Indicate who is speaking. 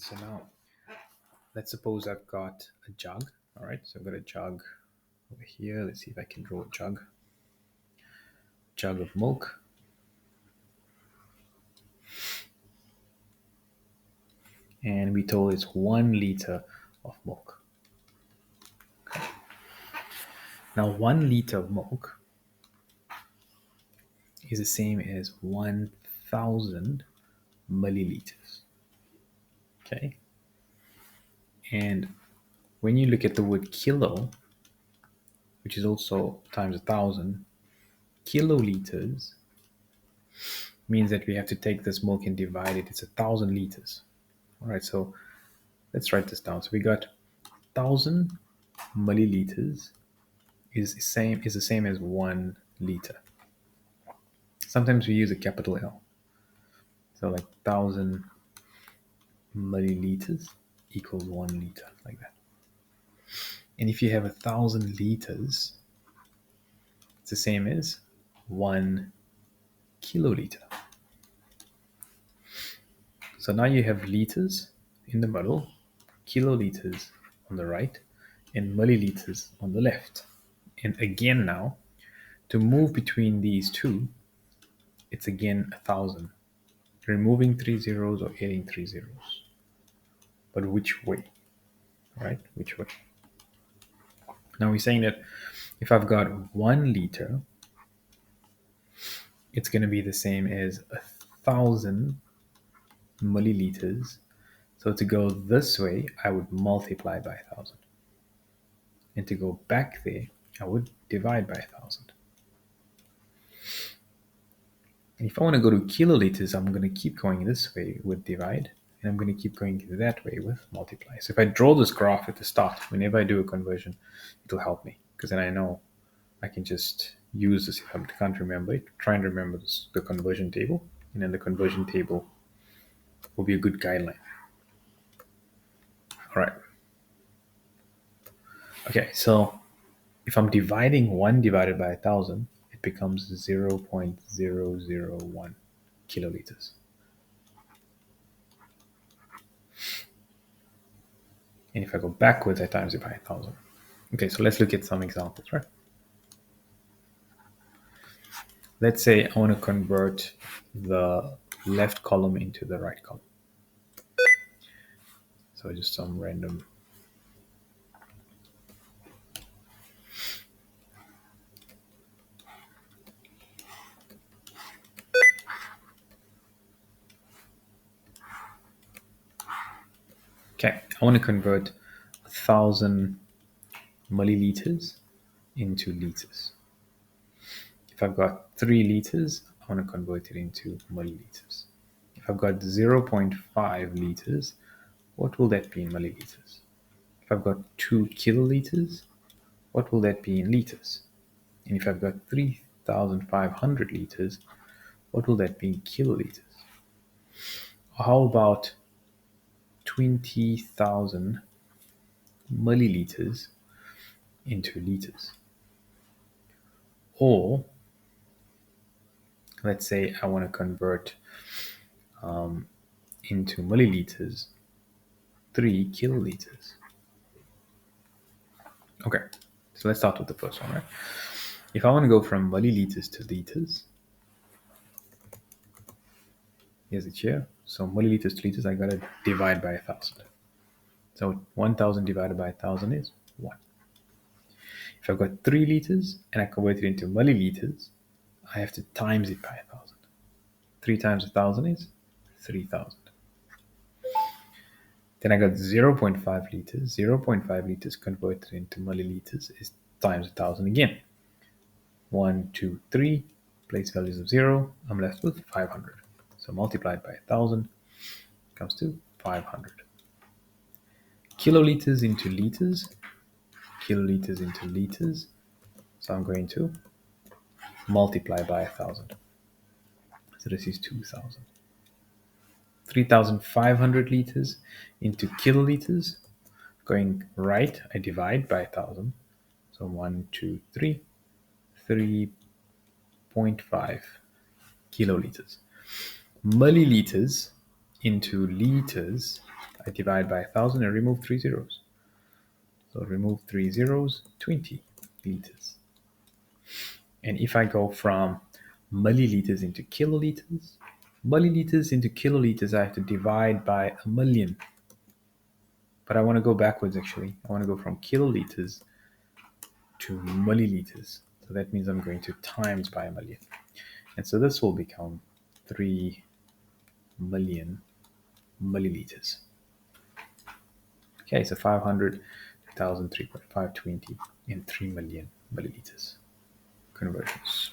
Speaker 1: So now, let's suppose I've got a jug. All right, so I've got a jug over here. Let's see if I can draw a jug of milk. And we told it's 1 liter of milk. Now, 1 liter of milk is the same as 1,000 milliliters. Okay. And when you look at the word kilo, which is also times 1,000, kiloliters means that we have to take this milk and divide it. It's 1,000 liters. All right, so let's write this down. So we got 1,000 milliliters is the same as 1 liter. Sometimes we use a capital L. So like 1,000 milliliters equals 1 liter, like that. And if you have 1,000 liters, it's the same as 1 kiloliter. So now you have liters in the middle, kiloliters on the right, and milliliters on the left. And again now, to move between these two, it's again 1,000. Removing 3 zeros or adding 3 zeros. But which way? Right? Which way? Now we're saying that if I've got 1 liter, it's going to be the same as 1,000 milliliters. So to go this way, I would multiply by 1,000. And to go back there, I would divide by 1,000. And if I want to go to kiloliters, I'm going to keep going this way with divide, and I'm going to keep going that way with multiply. So if I draw this graph at the start, whenever I do a conversion, it'll help me, because then I know I can just use this. If I can't remember it, try and remember the conversion table, and then the conversion table will be a good guideline. All right. Okay, so if I'm dividing 1 divided by 1,000, it becomes 0.001 kiloliters. And if I go backwards, I times it by 1,000. Okay, so let's look at some examples, right? Let's say I want to convert the left column into the right column. So just some random. Okay, I want to convert 1,000 milliliters into liters. If I've got 3 liters, I want to convert it into milliliters. If I've got 0.5 liters, what will that be in milliliters? If I've got 2 kiloliters, what will that be in liters? And if I've got 3,500 liters, what will that be in kiloliters? How about 20,000 milliliters into liters? Or let's say I want to convert into milliliters 3 kiloliters. Okay, so let's start with the first one, right? If I want to go from milliliters to liters, here's it here. So milliliters to liters, I got to divide by 1,000. So 1,000 divided by 1,000 is 1. If I've got 3 liters and I convert it into milliliters, I have to times it by 1,000. 3 times 1,000 is 3,000. Then I got 0.5 liters. 0.5 liters converted into milliliters is times 1,000 again. 1, 2, 3, place values of 0. I'm left with 500. So multiplied by 1,000 comes to 500. Kiloliters into liters. Kiloliters into liters. So I'm going to multiply by 1,000. So this is 2,000. 3,500 liters into kiloliters. Going right, I divide by 1,000. So 1, 2, 3, 3.5 kiloliters. Milliliters into liters, I divide by 1,000 and remove 3 zeros. So remove 3 zeros, 20 liters. And if I go from milliliters into kiloliters, milliliters into kiloliters, I have to divide by 1,000,000. But I want to go backwards actually. I want to go from kiloliters to milliliters. So that means I'm going to times by 1,000,000. And so this will become 3 million milliliters. Okay, so 500, 1,000, 3.520, and 3 million milliliters conversions.